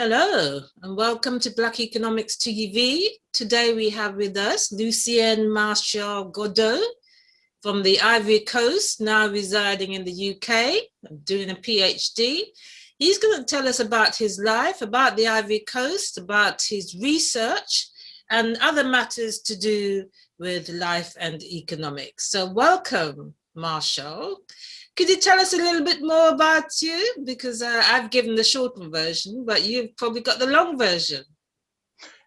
Hello and welcome to Black Economics TV. Today we have with us Lucien Marshall Godo from the Ivory Coast, now residing in the UK, doing a PhD. He's going to tell us about his life, about the Ivory Coast, about his research and other matters to do with life and economics. So welcome, Marshall. Could you tell us a little bit more about you? Because I've given the shortened version, but you've probably got the long version.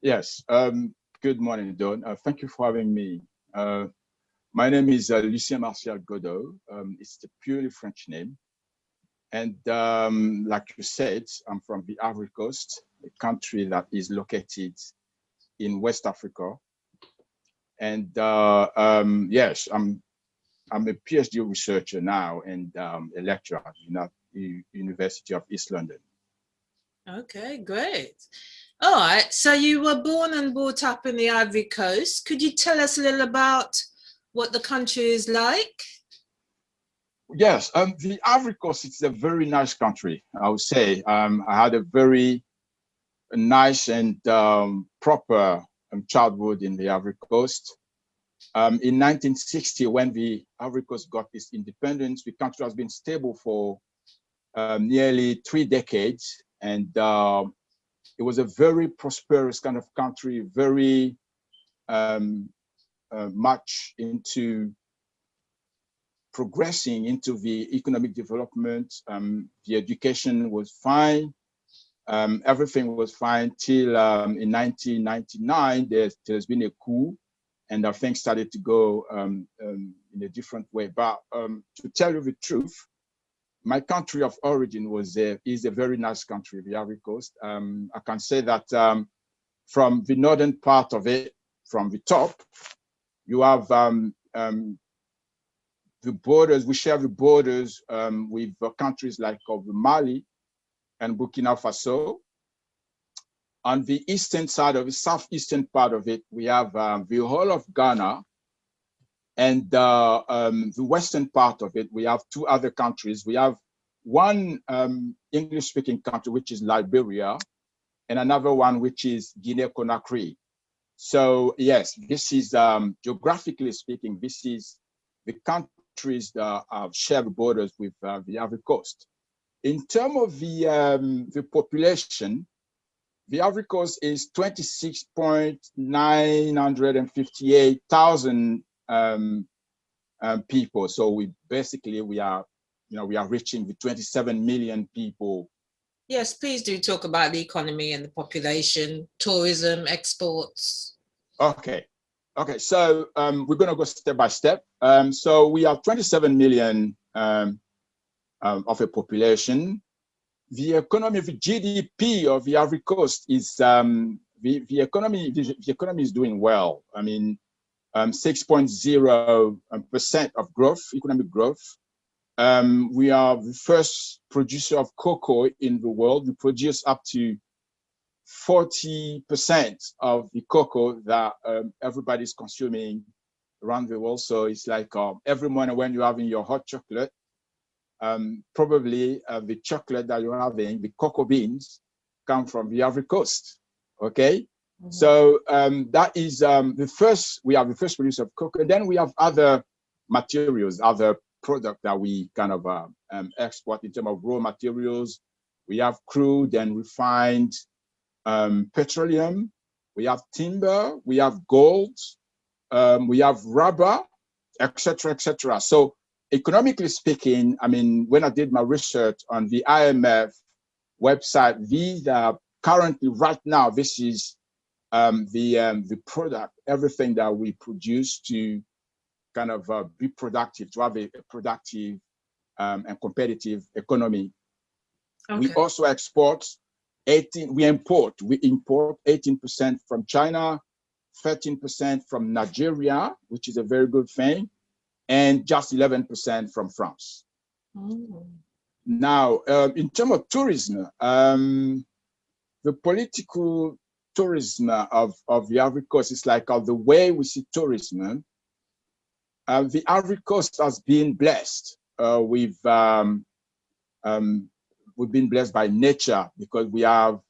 Yes. Good morning, Dawn. Thank you for having me. My name is Lucien Marshall Godo. It's a purely French name. And like you said, I'm from the Ivory Coast, a country that is located in West Africa. And yes, I'm a PhD researcher now and a lecturer at the University of East London. Okay, great. All right, so you were born and brought up in the Ivory Coast. Could you tell us a little about what the country is like? Yes, the Ivory Coast, it's a very nice country, I would say. I had a very nice and proper childhood in the Ivory Coast. In 1960, when the Ivory Coast got its independence, the country has been stable for nearly 3 decades. And it was a very prosperous kind of country, very much into progressing into the economic development. The education was fine. Everything was fine till in 1999, there's been a coup and things started to go in a different way. But to tell you the truth, my country of origin is a very nice country, the Ivory Coast. I can say that from the northern part of it, from the top, you have the borders. We share the borders with countries like Mali and Burkina Faso. On the eastern side of the southeastern part of it, we have the whole of Ghana. And the western part of it, we have 2 other countries. We have one English-speaking country, which is Liberia, and another one, which is Guinea-Conakry. So yes, this is, geographically speaking, this is the countries that share the borders with the Ivory Coast. In terms of the population, the Ivory Coast is 26,958,000 people. So we are reaching the 27 million people. Yes, please do talk about the economy and the population, tourism, exports. Okay. So we're going to go step by step. So we have 27 million of a population. The economy, the GDP of the Ivory Coast is the economy is doing well. I mean, 6.0% of growth, economic growth. We are the first producer of cocoa in the world. We produce up to 40% of the cocoa that everybody's consuming around the world. So it's like every morning when you're having your hot chocolate, probably the chocolate that you're having, the cocoa beans, come from the Ivory Coast. Okay, so that is we have the first producer of cocoa. Then we have other materials, other products that we kind of export in terms of raw materials. We have crude and refined petroleum. We have timber. We have gold. We have rubber, etc., etc. So economically speaking, I mean, when I did my research on the IMF website, these are currently, right now, this is the product, everything that we produce to kind of be productive, to have a productive and competitive economy. Okay. We also we import 18% from China, 13% from Nigeria, which is a very good thing, and just 11% from France. Oh. Now, in terms of tourism, the political tourism of the Ivory Coast is like the way we see tourism. The Ivory Coast has been blessed. We've been blessed by nature because we have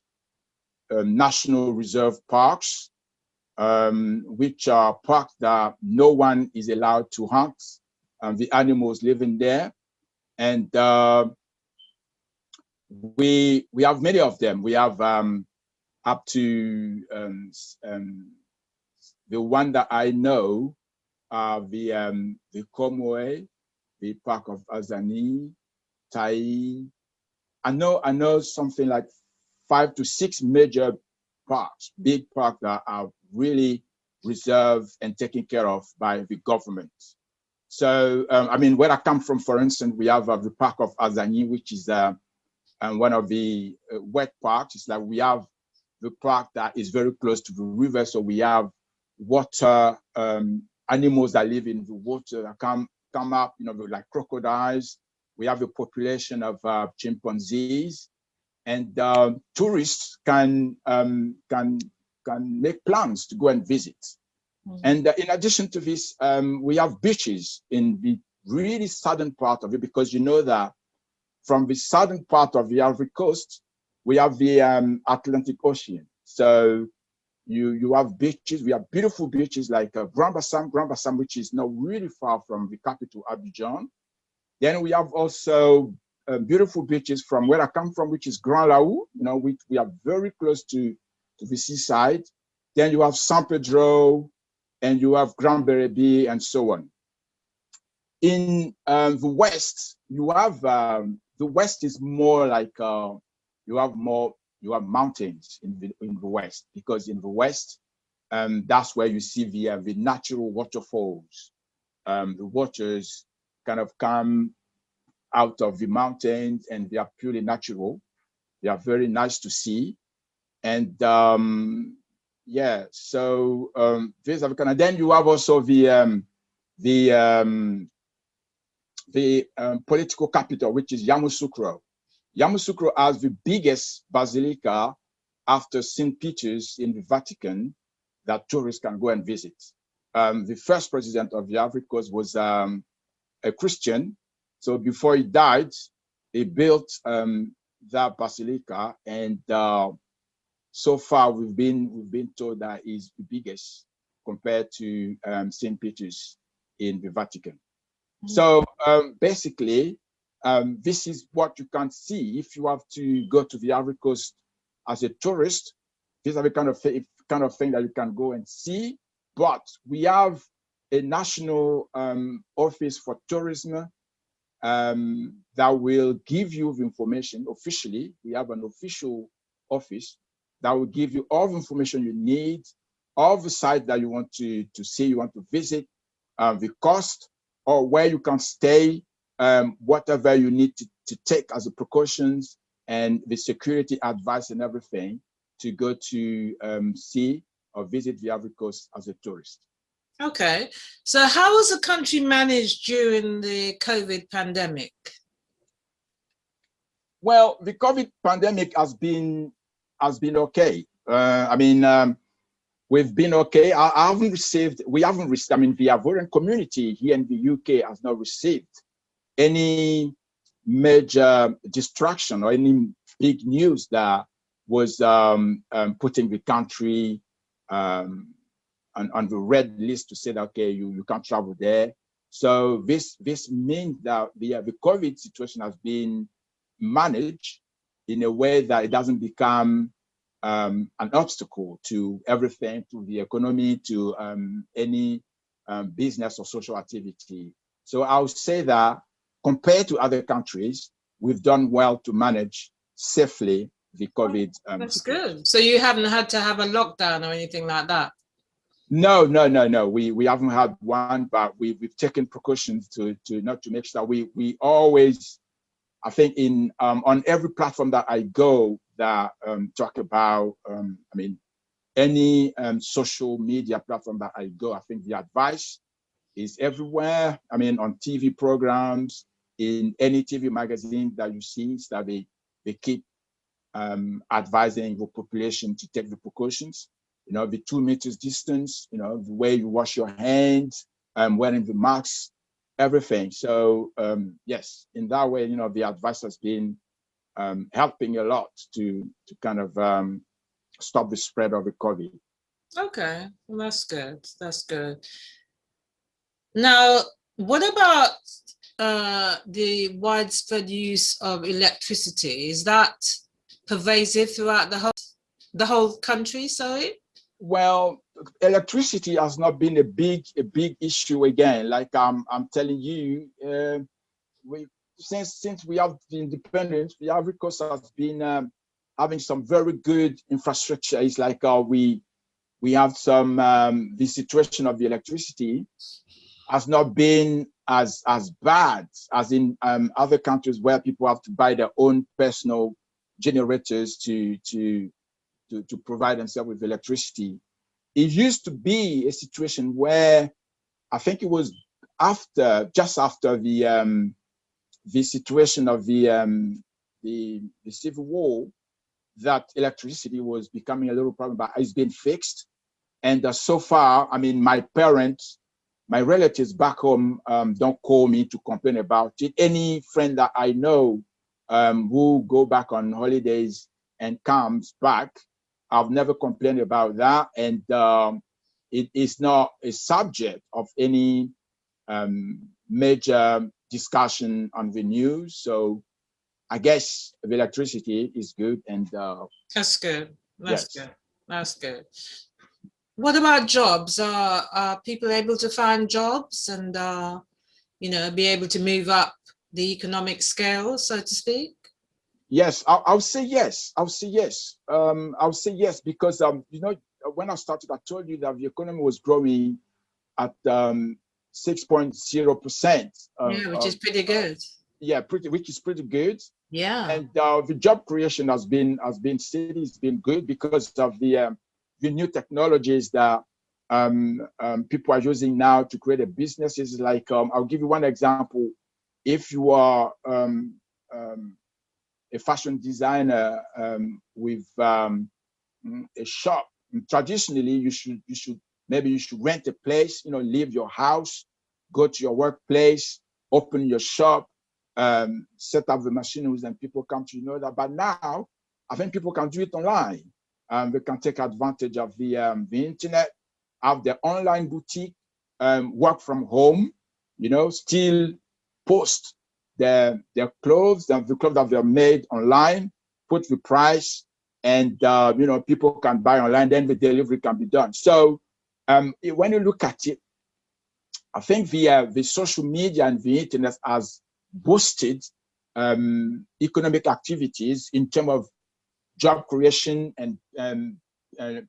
national reserve parks, which are parks that no one is allowed to hunt the animals living there. And we have many of them. We have up to the one that I know, the Komoe, the Park of Azani, Tai. I know something like 5 to 6 major parks, big parks that are really reserved and taken care of by the government. So, I mean, where I come from, for instance, we have the Park of Azani, which is one of the wet parks. It's like we have the park that is very close to the river, so we have water animals that live in the water that come up, you know, like crocodiles. We have a population of chimpanzees, and tourists can make plans to go and visit. Mm-hmm. And in addition to this, we have beaches in the really southern part of it, because you know that from the southern part of the Ivory Coast, we have the Atlantic Ocean. So you have beaches. We have beautiful beaches like Grand Bassam, which is not really far from the capital, Abidjan. Then we have also beautiful beaches from where I come from, which is Grand Laou, you know, which we are very close to the seaside. Then you have San Pedro, and you have Grand Berebi, and so on. In the west, you have the west is more like you have mountains in the west, because in the west, that's where you see the natural waterfalls. The waters kind of come out of the mountains, and they are purely natural. They are very nice to see. And yeah, so this and then you have also the political capital, which is Yamoussoukro. Yamoussoukro has the biggest basilica after St. Peter's in the Vatican that tourists can go and visit. The first president of the Ivory Coast was a Christian. So before he died, he built that basilica, and so far we've been told that is the biggest compared to St. Peter's in the Vatican. Mm-hmm. So basically, this is what you can see if you have to go to the Ivory Coast as a tourist. These are the kind of thing that you can go and see. But we have a national office for tourism that will give you the information officially. We have an official office that will give you all the information you need, all the sites that you want to see, you want to visit, the cost, or where you can stay, whatever you need to take as a precautions, and the security advice and everything to go to see or visit the Ivory Coast as a tourist. Okay, so how was the country managed during the COVID pandemic? Well, the COVID pandemic has been okay. I mean, we've been okay. We haven't received, I mean, the Ivorian community here in the UK has not received any major distraction or any big news that was putting the country on the red list to say that, okay, you can't travel there. So this means that the COVID situation has been managed in a way that it doesn't become an obstacle to everything, to the economy, to any business or social activity. So I would say that compared to other countries, we've done well to manage safely the COVID. That's good. So you haven't had to have a lockdown or anything like that? No. We haven't had one, but we've taken precautions to not to make sure that we always, I think in on every platform that I go that talk about, I mean, any social media platform that I go, I think the advice is everywhere. I mean, on TV programs, in any TV magazine that you see, is that they keep advising the population to take the precautions. You know, the 2 meters distance, you know, the way you wash your hands, wearing the masks, everything. So yes, in that way, you know, the advice has been helping a lot to kind of stop the spread of the COVID. Okay, well, that's good. That's good. Now, what about the widespread use of electricity? Is that pervasive throughout the whole country? Sorry. Well, electricity has not been a big issue again. Like I'm telling you, we since we have the independence, the Ivory Coast has been having some very good infrastructure. It's like we have some the situation of the electricity has not been as bad as in other countries where people have to buy their own personal generators to provide themselves with electricity. It used to be a situation where I think it was just after the situation of the civil war that electricity was becoming a little problem, but it's been fixed. And so far, I mean, my parents, my relatives back home don't call me to complain about it. Any friend that I know who go back on holidays and comes back, I've never complained about that. And it is not a subject of any major discussion on the news. So I guess the electricity is good. And that's good. That's yes. good. That's good. What about jobs? Are people able to find jobs and you know, be able to move up the economic scale, so to speak? Yes, I'll say yes. I'll say yes. I'll say yes because you know, when I started, I told you that the economy was growing at 6.0%. Yeah, which is pretty good. Yeah, which is pretty good. Yeah. And the job creation has been steady. It's been good because of the new technologies that people are using now to create a businesses. Like I'll give you one example. If you are a fashion designer with a shop, traditionally you should maybe you should rent a place, you know, leave your house, go to your workplace, open your shop, set up the machineries, and people come to know that. But now I think people can do it online. They can take advantage of the internet, have their online boutique, work from home, you know, still post their clothes, the clothes that they're made online, put the price, and you know, people can buy online, then the delivery can be done. So when you look at it, I think the social media and the internet has boosted economic activities in terms of job creation and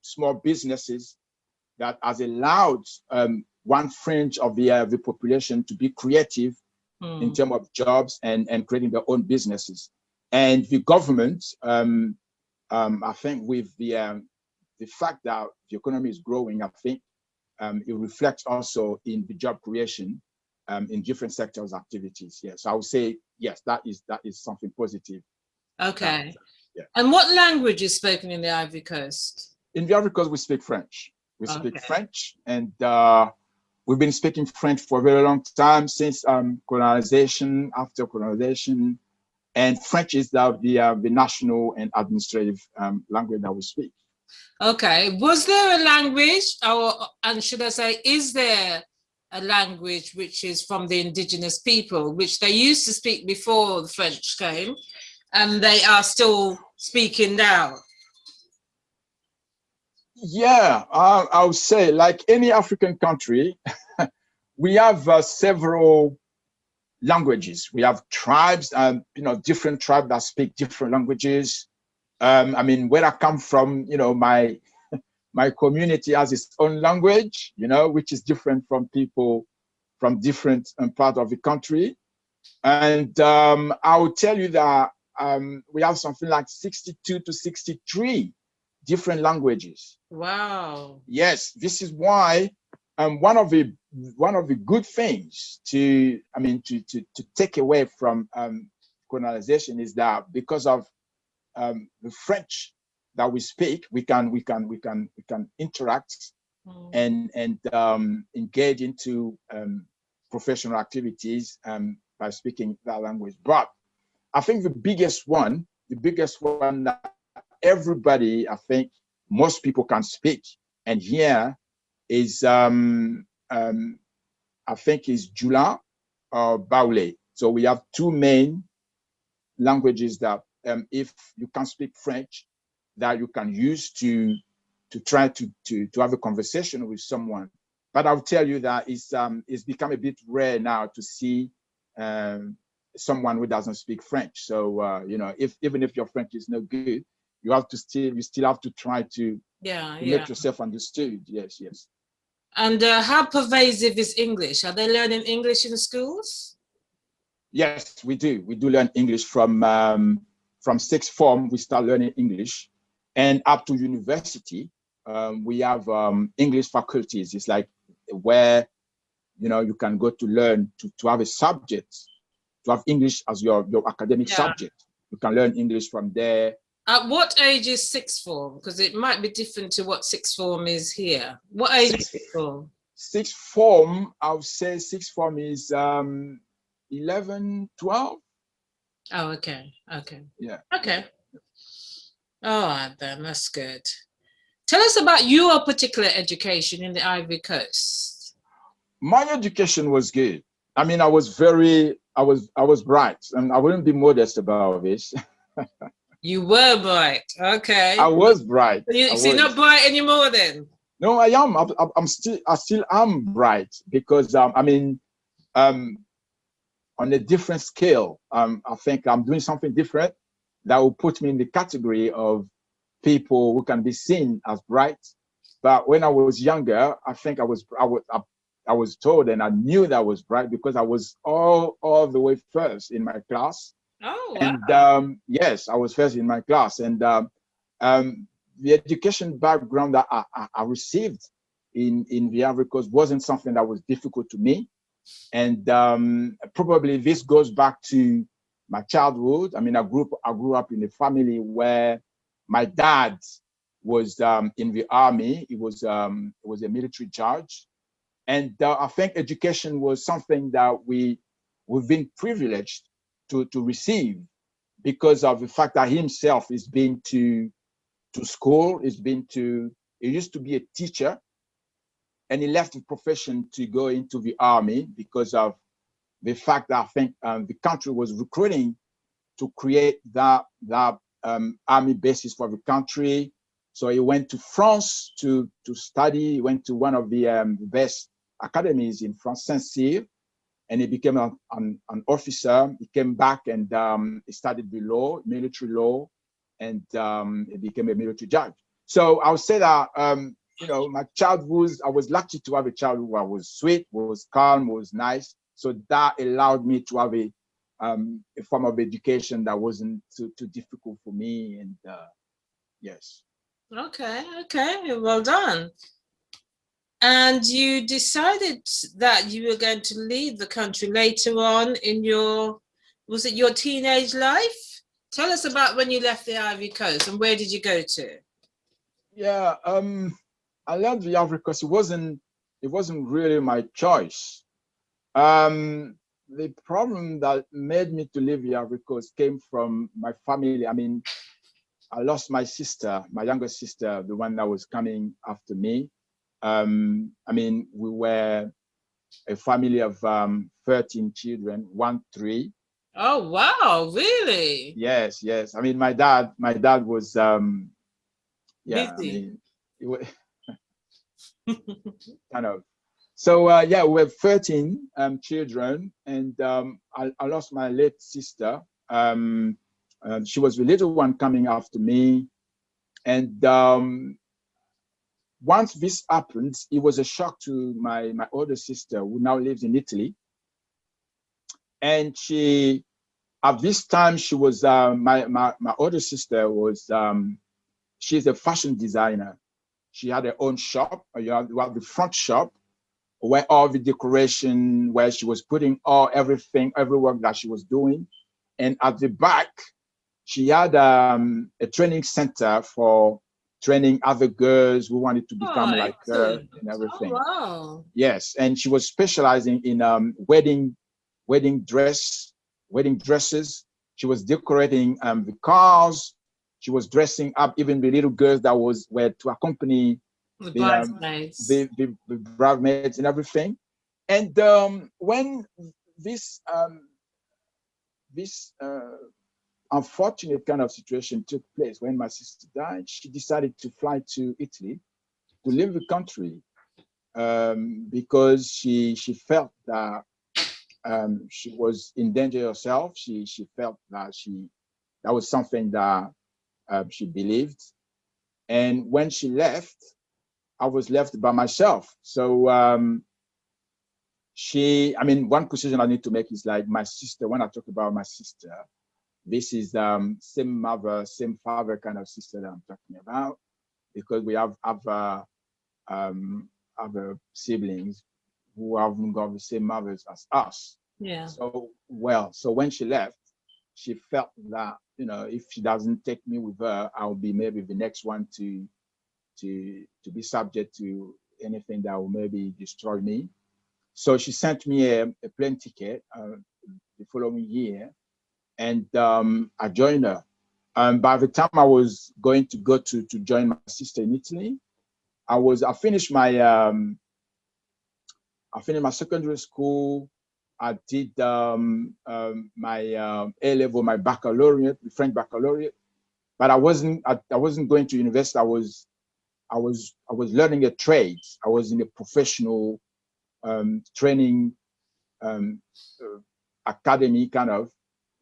small businesses that has allowed one fringe of the population to be creative in terms of jobs and creating their own businesses. And the government, I think with the fact that the economy is growing, I think it reflects also in the job creation in different sectors activities. Yes, I would say yes, that is something positive. Okay. Yeah. And what language is spoken in the Ivory Coast? In the Ivory Coast, we speak French. We speak French, and we've been speaking French for a very long time, since colonization, after colonization, and French is the national and administrative language that we speak. Okay. Was there a language, and should I say, is there a language which is from the indigenous people, which they used to speak before the French came, and they are still speaking now? Yeah, I would say, like any African country, we have several languages. We have tribes, you know, different tribes that speak different languages. I mean, where I come from, you know, my community has its own language, you know, which is different from people from different parts of the country. And I will tell you that we have something like 62 to 63 different languages. Wow. Yes, this is why one of the good things to take away from colonization is that because of the French that we speak, we can interact and engage into professional activities by speaking that language. But I think the biggest one that everybody, I think, most people can speak. And here is, I think is Jula or Baule. So we have two main languages that if you can speak French, that you can use to try to have a conversation with someone. But I'll tell you that it's become a bit rare now to see someone who doesn't speak French. So you know, even if your French is no good, you still have to try to make yourself understood. Yes, yes. And how pervasive is English? Are they learning English in schools? Yes, we do. We do learn English from sixth form. We start learning English, and up to university, we have English faculties. It's like where, you know, you can go to learn to have a subject, to have English as your academic subject. You can learn English from there. At what age is sixth form? Because it might be different to what sixth form is here. What age is sixth form? Sixth form, I would say sixth form is 11, 12. Oh, okay. Okay. Yeah. Okay. All right, then. That's good. Tell us about your particular education in the Ivory Coast. My education was good. I mean, I was bright, and I wouldn't be modest about this. You were bright. Okay. I was bright. So you're not bright anymore then? No, I am. I still am bright because I mean, on a different scale. I think I'm doing something different that will put me in the category of people who can be seen as bright. But when I was younger, I think I was told, and I knew that I was bright because I was all the way first in my class. Oh, wow. And yes, I was first in my class, and the education background that I received in the Ivory Coast wasn't something that was difficult to me. And probably this goes back to my childhood. I mean, I grew up in a family where my dad was in the army. He was a military judge, and I think education was something that we've been privileged to receive because of the fact that he himself has been to school. He used to be a teacher, and he left the profession to go into the army because of the fact that I think the country was recruiting to create that army basis for the country. So he went to France to study. He went to one of the best academies in France, Saint-Cyr, and he became an officer. He came back and he studied the law, military law, and he became a military judge. So I would say that you know, my childhood, I was lucky to have a childhood where I was sweet, was calm, was nice. So that allowed me to have a form of education that wasn't too difficult for me. And yes. Okay, well done. And you decided that you were going to leave the country later on in was it your teenage life? Tell us about when you left the Ivory Coast and where did you go to? Yeah, I left the Ivory Coast. It wasn't really my choice. The problem that made me to leave the Ivory Coast came from my family. I mean, I lost my sister, my younger sister, the one that was coming after me. I mean, we were a family of 13 children, 1-3. Oh, wow, really? Yes. I mean, my dad was, yeah, busy. I mean, kind of. So yeah, we have 13 children, and I lost my late sister. She was the little one coming after me, and once this happened, it was a shock to my older sister, who now lives in Italy. And she, at this time, she was my older sister was she's a fashion designer. She had her own shop. You have the front shop, where all the decoration, where she was putting everything, every work that she was doing. And at the back, she had a training center for training other girls who wanted to become like her and everything. Oh, wow. Yes, and she was specializing in wedding dresses. She was decorating the cars. She was dressing up even the little girls that were to accompany The the bridesmaids. the bridesmaids and everything. And when this this unfortunate kind of situation took place, when my sister died, she decided to fly to Italy to leave the country, because she felt that she was in danger herself. She felt that that was something that she believed. And when she left, I was left by myself. So I mean, one precision I need to make is like my sister. When I talk about my sister, this is same mother, same father kind of sister that I'm talking about, because we have other siblings who haven't got the same mothers as us. Yeah. So when she left, she felt that, you know, if she doesn't take me with her, I'll be maybe the next one to be subject to anything that will maybe destroy me. So she sent me a plane ticket the following year, and I joined her. By the time I was going to go to join my sister in Italy, I finished my secondary school. I did my A level, my baccalaureate, the French baccalaureate, but I wasn't going to university. I was learning a trade. I was in a professional training academy, kind of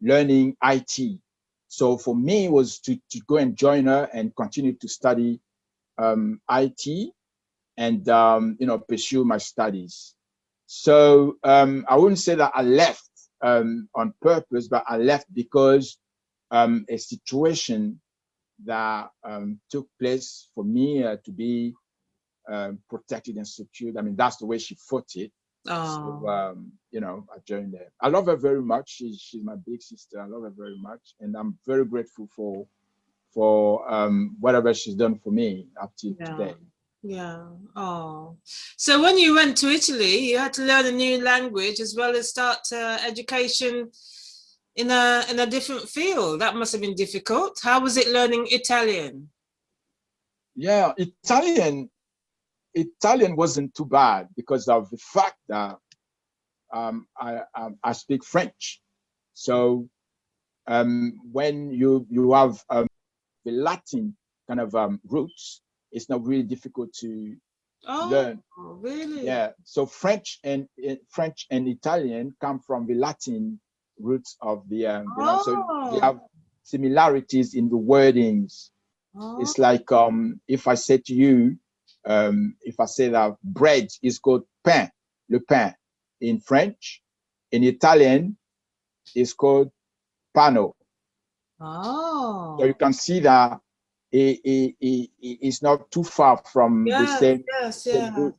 learning IT. So for me, it was to go and join her and continue to study IT and pursue my studies. So I wouldn't say that I left on purpose, but I left because a situation that took place for me to be protected and secured. I mean, that's the way she fought it. Oh. So I joined her. I love her very much. She's my big sister. I love her very much, and I'm very grateful for whatever she's done for me up to today. Yeah. Oh. So when you went to Italy, you had to learn a new language as well as start education in a different field. That must have been difficult. How was it learning Italian? Yeah, Italian wasn't too bad because of the fact that I speak French. So when you have the Latin kind of roots, it's not really difficult to learn. Oh, really? Yeah. So French and Italian come from the Latin roots of the so they have similarities in the wordings. It's like if I say to you, if I say that bread is called pain, le pain in French, in Italian, it's called pano. Oh. So you can see that it's not too far from the same root.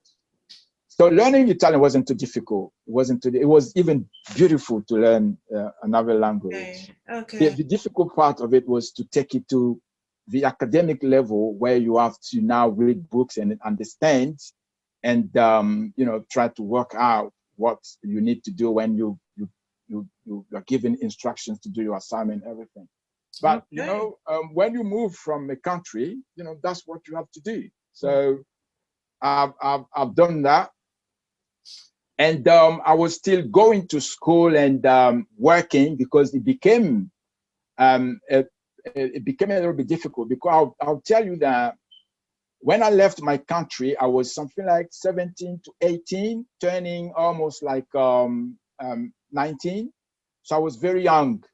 So learning Italian wasn't too difficult. It was even beautiful to learn another language. Okay. The difficult part of it was to take it to the academic level where you have to now read books and understand and try to work out what you need to do when you are given instructions to do your assignment and everything. But when you move from a country, that's what you have to do. So I've done that. And I was still going to school and working because it became a little bit difficult. Because I'll tell you that when I left my country, I was something like 17 to 18, turning almost like 19. So I was very young.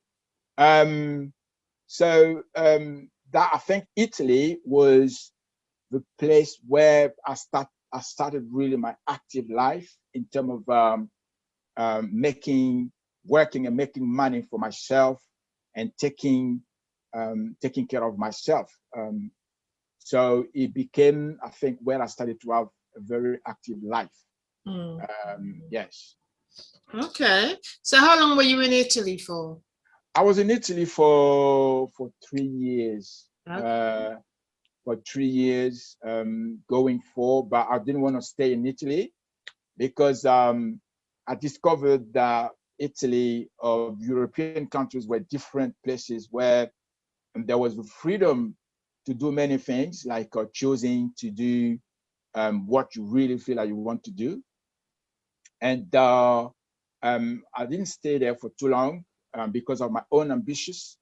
So that I think Italy was the place where I started really my active life in terms of working and making money for myself and taking care of myself. So it became, I think, where I started to have a very active life. Yes. Okay. So how long were you in Italy for? I was in Italy for 3 years. Okay. For 3 years, going for, but I didn't want to stay in Italy because I discovered that Italy or European countries were different places where and there was the freedom to do many things, like choosing to do what you really feel like you want to do. And I didn't stay there for too long because of my own ambitions.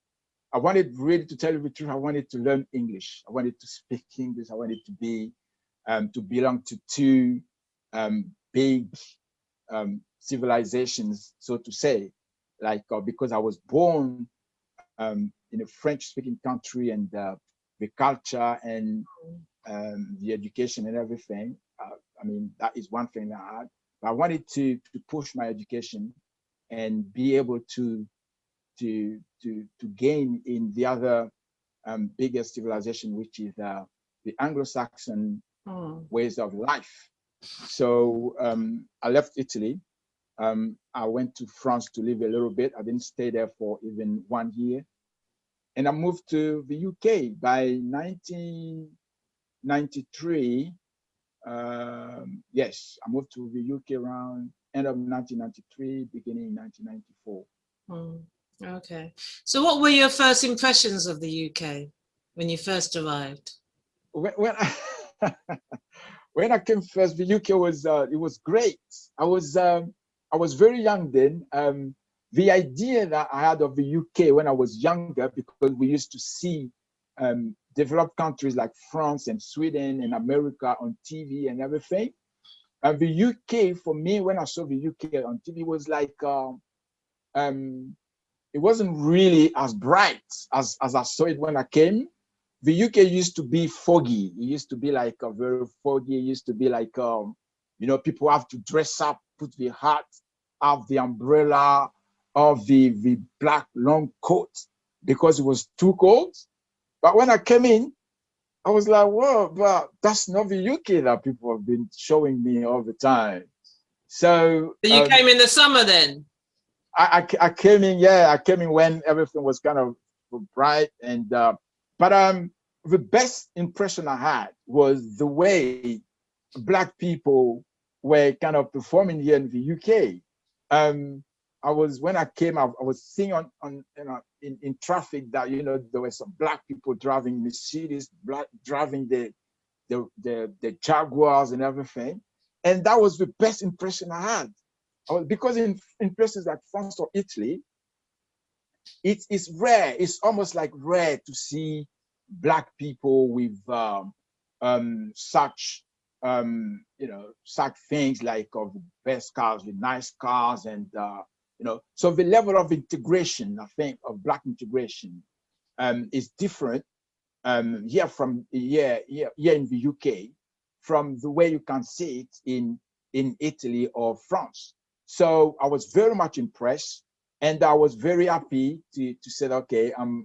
I wanted, really, to tell you the truth, I wanted to learn English. I wanted to speak English. I wanted to be, to belong to two big civilizations, so to say, like because I was born in a French-speaking country, and the culture and the education and everything. I mean, that is one thing that I had. But I wanted to push my education and be able to gain in the other biggest civilization, which is the Anglo-Saxon ways of life. So I left Italy. I went to France to live a little bit. I didn't stay there for even 1 year. And I moved to the UK by 1993. Yes, I moved to the UK around end of 1993, beginning 1994. Okay. So what were your first impressions of the UK when you first arrived? When I, when I came first, the UK was it was great. I was very young then. The idea that I had of the UK when I was younger, because we used to see developed countries like France and Sweden and America on TV and everything. And the UK, for me, when I saw the UK on TV, was like it wasn't really as bright as I saw it when I came. The UK used to be foggy. It used to be like a very foggy. It used to be like you know, people have to dress up, put the hat, have the umbrella, of the black long coat, because it was too cold. But when I came in, I was like, whoa, but that's not the UK that people have been showing me all the time. So you came in the summer then? I came in, yeah, I came in when everything was kind of bright. And but the best impression I had was the way Black people were kind of performing here in the UK. When I came out, I was seeing on you know, in traffic that, you know, there were some Black people driving Mercedes, driving the Jaguars and everything, and that was the best impression I had. Because in places like France or Italy, it's rare. It's almost like rare to see Black people with such you know, such things like of the best cars, the nice cars, and you know, so the level of integration, I think, of Black integration is different here in the UK from the way you can see it in Italy or France. So I was very much impressed, and I was very happy to say, okay, I'm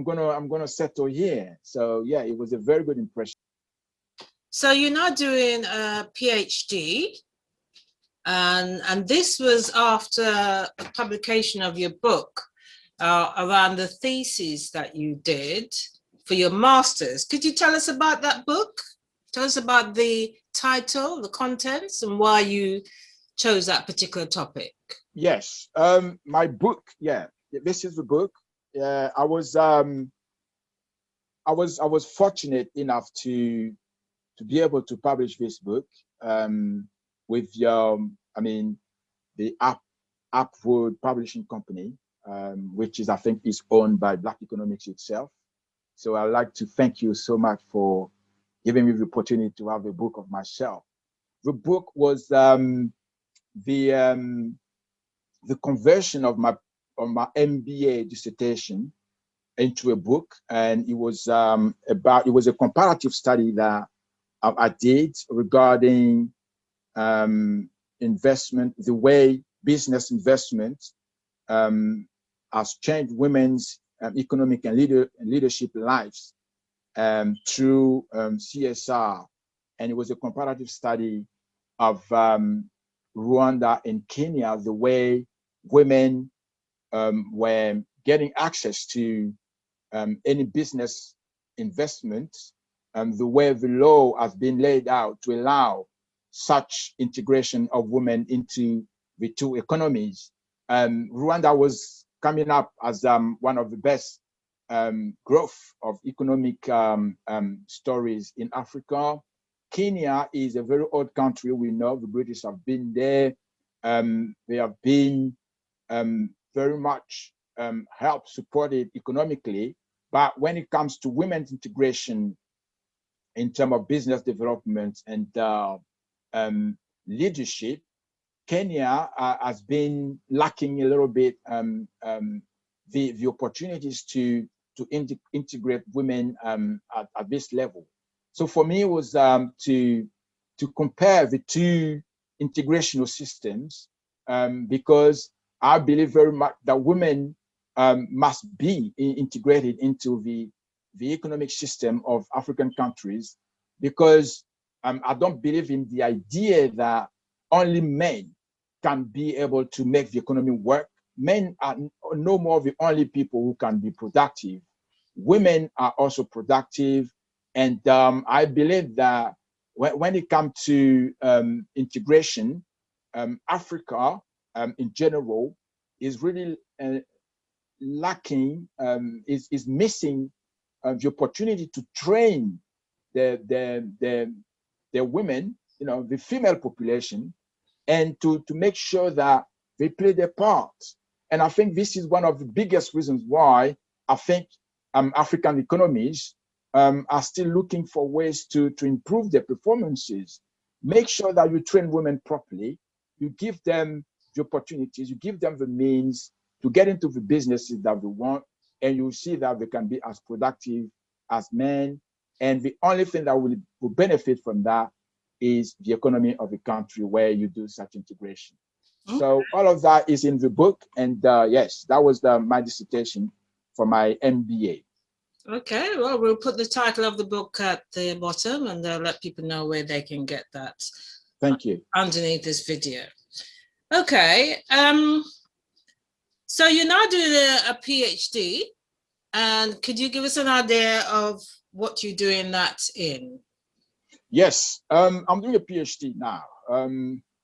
gonna settle here. So yeah, it was a very good impression. So you're now doing a PhD, and this was after a publication of your book around the thesis that you did for your master's. Could you tell us about that book? Tell us about the title, the contents, and why you chose that particular topic. Yes, my book. Yeah, this is the book. Yeah, I was fortunate enough to be able to publish this book with I mean, the Upward Publishing Company, which is, I think, is owned by Black Economics itself. So I'd like to thank you so much for giving me the opportunity to have a book of myself. The book was the conversion of my MBA dissertation into a book, and it was it was a comparative study that I did regarding investment, the way business investment has changed women's economic and leadership lives through CSR. And it was a comparative study of Rwanda and Kenya, the way women were getting access to any business investment, the way the law has been laid out to allow such integration of women into the two economies. Rwanda was coming up as one of the best growth of economic stories in Africa. Kenya is a very old country. We know the British have been there. They have been very much helped, supported economically. But when it comes to women's integration in terms of business development and leadership, Kenya has been lacking a little bit the opportunities to integrate women at this level. So for me, it was to compare the two integrational systems because I believe very much that women must be integrated into the economic system of African countries, because I don't believe in the idea that only men can be able to make the economy work. Men are no more the only people who can be productive. Women are also productive. And I believe that when it comes to integration, Africa in general is really lacking, is missing the opportunity to train the women, the female population, and to make sure that they play their part. And I think this is one of the biggest reasons why I think African economies are still looking for ways to improve their performances. Make sure that you train women properly, you give them the opportunities, you give them the means to get into the businesses that they want, and you see that they can be as productive as men. And the only thing that will benefit from that is the economy of the country where you do such integration. Okay. So all of that is in the book. And yes, that was my dissertation for my MBA. Okay, well, we'll put the title of the book at the bottom and let people know where they can get that. Thank you. Underneath this video. Okay, so you're now doing a PhD, and could you give us an idea of what you're doing that in? Yes, I'm doing a PhD now.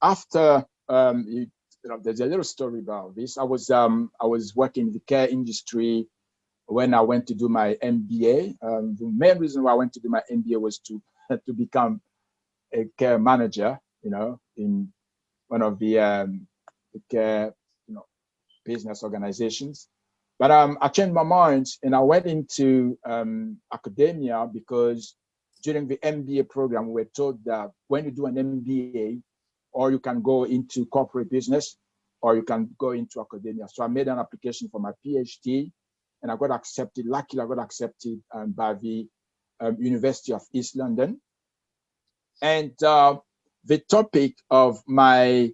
After there's a little story about this. I was working in the care industry when I went to do my MBA. The main reason why I went to do my MBA was to become a care manager, in one of the care business organizations. But I changed my mind and I went into academia, because during the MBA program, we were told that when you do an MBA, or you can go into corporate business, or you can go into academia. So I made an application for my PhD, and I got accepted. Luckily, I got accepted by the University of East London. And the topic of my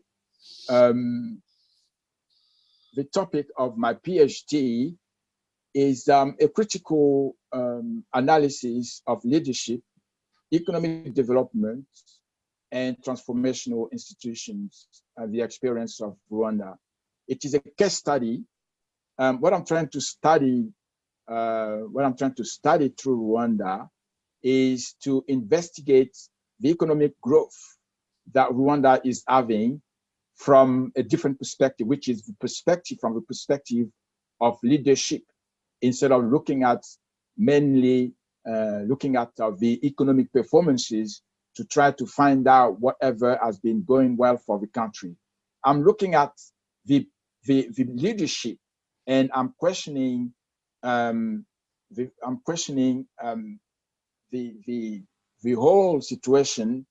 PhD is a critical analysis of leadership, economic development, and transformational institutions, the experience of Rwanda. It is a case study. What I'm trying to study through Rwanda is to investigate the economic growth that Rwanda is having from a different perspective, which is from the perspective of leadership, instead of looking at mainly the economic performances to try to find out whatever has been going well for the country. I'm looking at the leadership, and I'm questioning the whole situation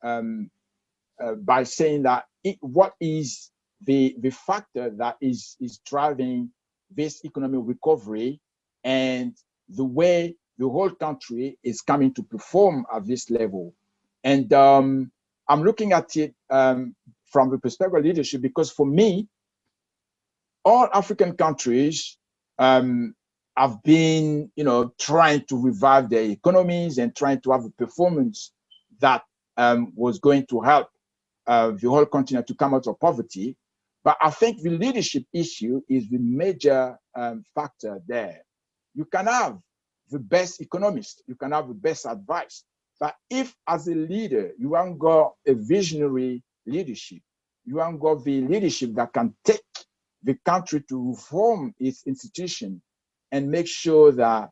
by saying that what is the factor that is driving this economic recovery, and the way the whole country is coming to perform at this level. And I'm looking at it from the perspective of leadership, because for me, all African countries have been, trying to revive their economies and trying to have a performance that was going to help the whole continent to come out of poverty. But I think the leadership issue is the major factor there. You can have the best economist, you can have the best advice, but if as a leader, you haven't got a visionary leadership, you haven't got the leadership that can take the country to reform its institution and make sure that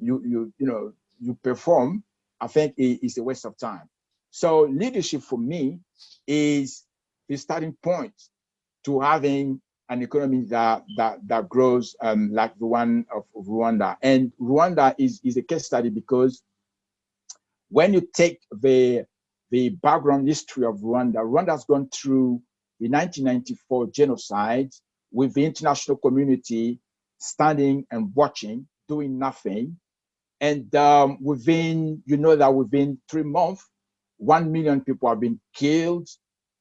you perform, I think is a waste of time. So leadership for me is the starting point to having an economy that grows like the one of Rwanda. And Rwanda is a case study because when you take the background history of Rwanda, Rwanda has gone through the 1994 genocide with the international community standing and watching, doing nothing. And within 3 months, 1 million people have been killed.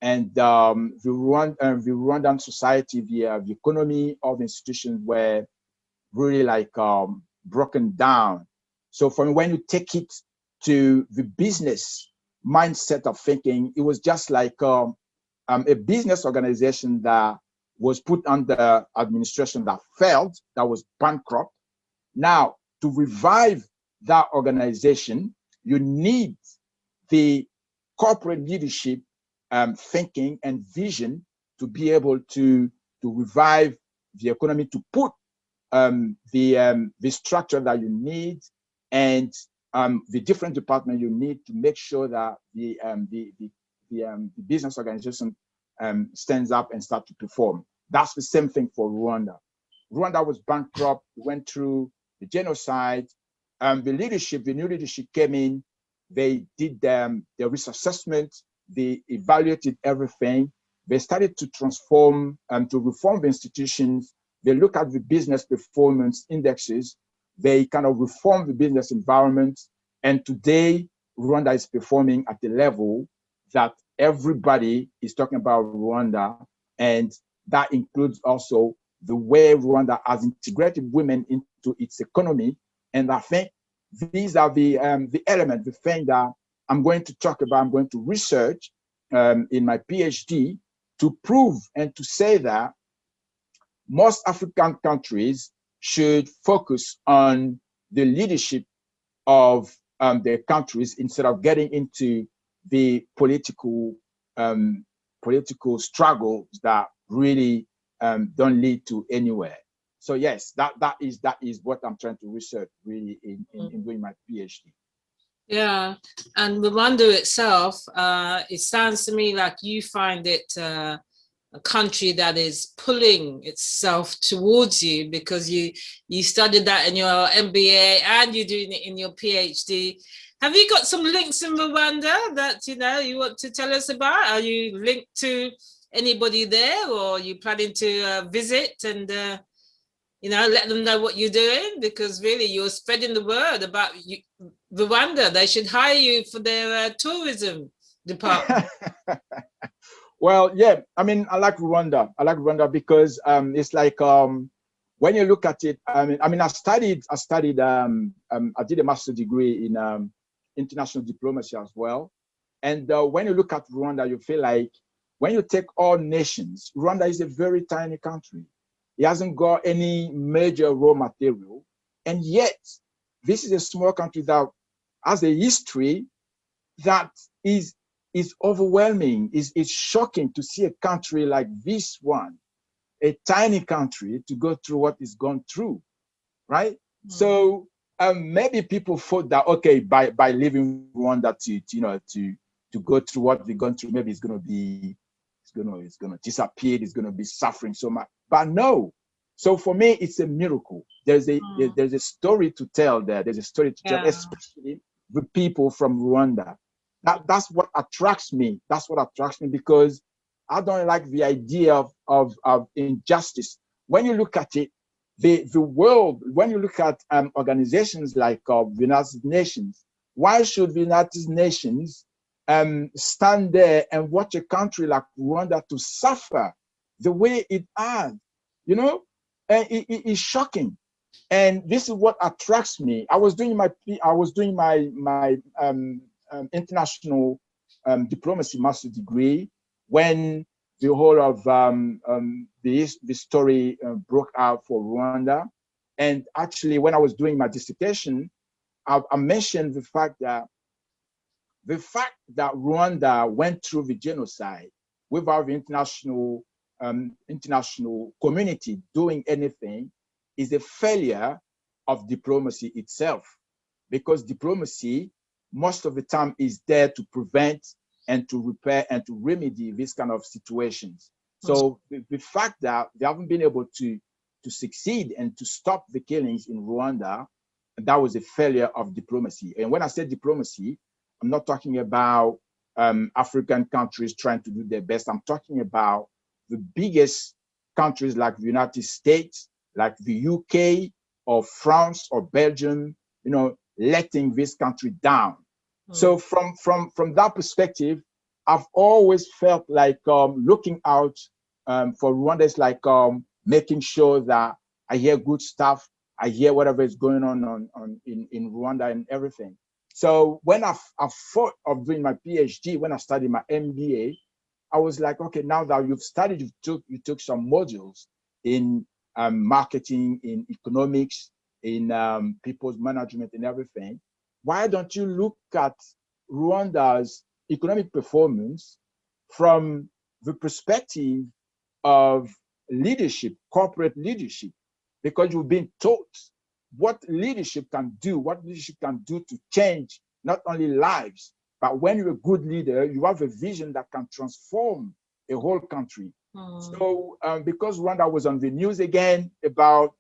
And the Rwandan society, the economy of institutions were really like broken down. So from when you take it to the business mindset of thinking, it was just like a business organization that was put under administration that failed, that was bankrupt. Now, to revive that organization, you need the corporate leadership thinking and vision to be able to revive the economy, to put the structure that you need and the different departments you need to make sure that the business organization stands up and start to perform. That's the same thing for Rwanda. Rwanda was bankrupt, went through the genocide. The new leadership came in. They did the risk assessment. They evaluated everything. They started to transform and to reform the institutions. They look at the business performance indexes. They kind of reform the business environment. And today, Rwanda is performing at the level that everybody is talking about Rwanda. And that includes also the way Rwanda has integrated women into its economy. And I think these are the elements, the thing that I'm going to talk about, I'm going to research in my PhD to prove and to say that most African countries should focus on the leadership of their countries instead of getting into the political struggles that really don't lead to anywhere. So yes, that is what I'm trying to research really in doing my PhD. Yeah, and Rwanda itself, it sounds to me like you find it a country that is pulling itself towards you because you studied that in your MBA and you're doing it in your PhD. Have you got some links in Rwanda that you want to tell us about? Are you linked to anybody there, or are you planning to visit and let them know what you're doing? Because really, you're spreading the word about Rwanda. They should hire you for their tourism department. Well, yeah, I mean, I like Rwanda. I like Rwanda because it's like when you look at it. I did a master's degree in international diplomacy as well. And when you look at Rwanda, you feel like when you take all nations, Rwanda is a very tiny country. It hasn't got any major raw material. And yet, this is a small country that has a history that is overwhelming. It's shocking to see a country like this one, a tiny country, to go through what it's gone through, right? Mm-hmm. So maybe people thought that, okay, by leaving Rwanda to go through what they've gone through, maybe it's gonna disappear, it's gonna be suffering so much. But no. So for me, it's a miracle. There's a story to tell there. There's a story to tell, especially the people from Rwanda. That's what attracts me. That's what attracts me because I don't like the idea of injustice. When you look at it, the world, when you look at organizations like the United Nations, why should the United Nations stand there and watch a country like Rwanda to suffer the way it has? And it's shocking. And this is what attracts me. I was doing my international diplomacy master's degree when the whole of the story broke out for Rwanda. And actually, when I was doing my dissertation, I mentioned the fact that Rwanda went through the genocide without the international community doing anything is a failure of diplomacy itself, because diplomacy most of the time is there to prevent and to repair and to remedy this kind of situations. So the fact that they haven't been able to succeed and to stop the killings in Rwanda, that was a failure of diplomacy. And when I say diplomacy, I'm not talking about African countries trying to do their best. I'm talking about the biggest countries like the United States, like the UK or France or Belgium, you know, letting this country down. So from that perspective, I've always felt like looking out for Rwanda is like making sure that I hear good stuff, I hear whatever is going on in Rwanda and everything. So when I thought of doing my PhD, when I studied my MBA, I was like, okay, now that you've studied, you took some modules in marketing, in economics, in people's management and everything. Why don't you look at Rwanda's economic performance from the perspective of leadership, corporate leadership? Because you've been taught what leadership can do to change not only lives, but when you're a good leader, you have a vision that can transform a whole country. So because Rwanda was on the news again about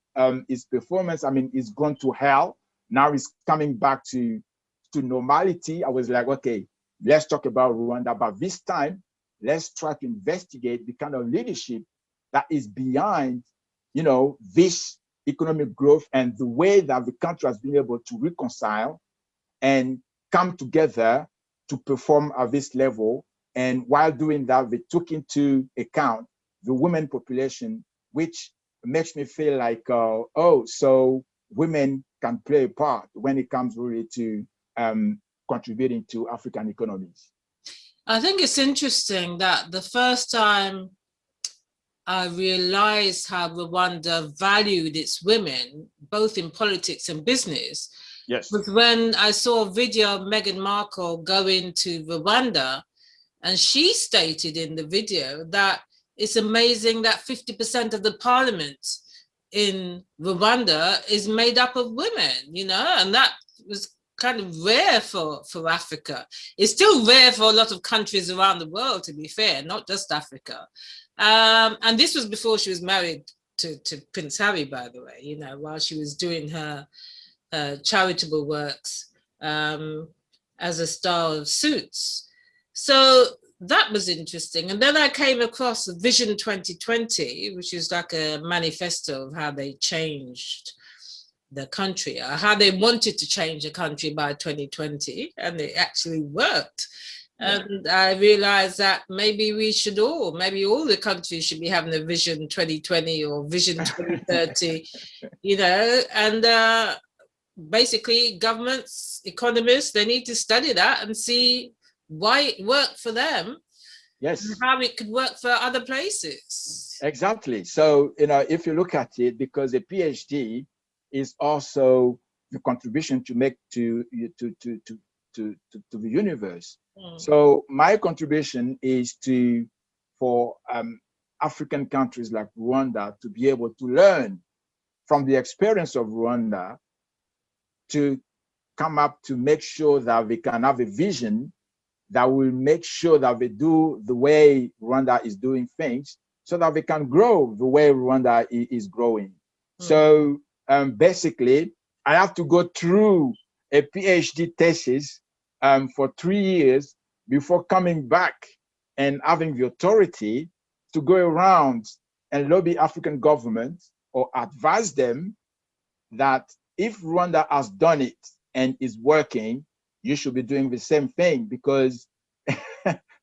its performance, I mean, it's gone to hell. Now it's coming back to normality. I was like, okay, let's talk about Rwanda, but this time, let's try to investigate the kind of leadership that is behind, you know, this economic growth and the way that the country has been able to reconcile and come together to perform at this level. And while doing that, they took into account the women population, which makes me feel like, oh, so women can play a part when it comes really to contributing to African economies. I think it's interesting that the first time I realized how Rwanda valued its women, both in politics and business, yes, was when I saw a video of Meghan Markle going to Rwanda, and she stated in the video that it's amazing that 50% of the parliament in Rwanda is made up of women, you know, and that was kind of rare for Africa. It's still rare for a lot of countries around the world, to be fair, not just Africa. And this was before she was married to Prince Harry, by the way, you know, while she was doing her charitable works as a star of Suits. So that was interesting. And then I came across Vision 2020, which is like a manifesto of how they changed the country, or how they wanted to change the country by 2020, and it actually worked. And I realized that maybe all the countries should be having a Vision 2020 or Vision 2030, you know, and basically governments, economists, they need to study that and see why it worked for them. Yes. And how it could work for other places. Exactly. So, you know, if you look at it, because a PhD is also the contribution to make to the universe. So my contribution is for African countries like Rwanda to be able to learn from the experience of Rwanda, to come up to make sure that they can have a vision that will make sure that they do the way Rwanda is doing things, so that they can grow the way Rwanda is growing. So basically, I have to go through a PhD thesis for 3 years before coming back and having the authority to go around and lobby African governments or advise them that if Rwanda has done it and is working, you should be doing the same thing, because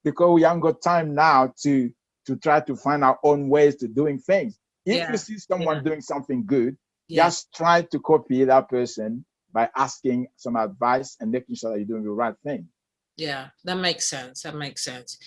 we haven't got time now to try to find our own ways to doing things. If you see someone doing something good, just try to copy that person by asking some advice and making sure that you're doing the right thing. Yeah, that makes sense. That makes sense.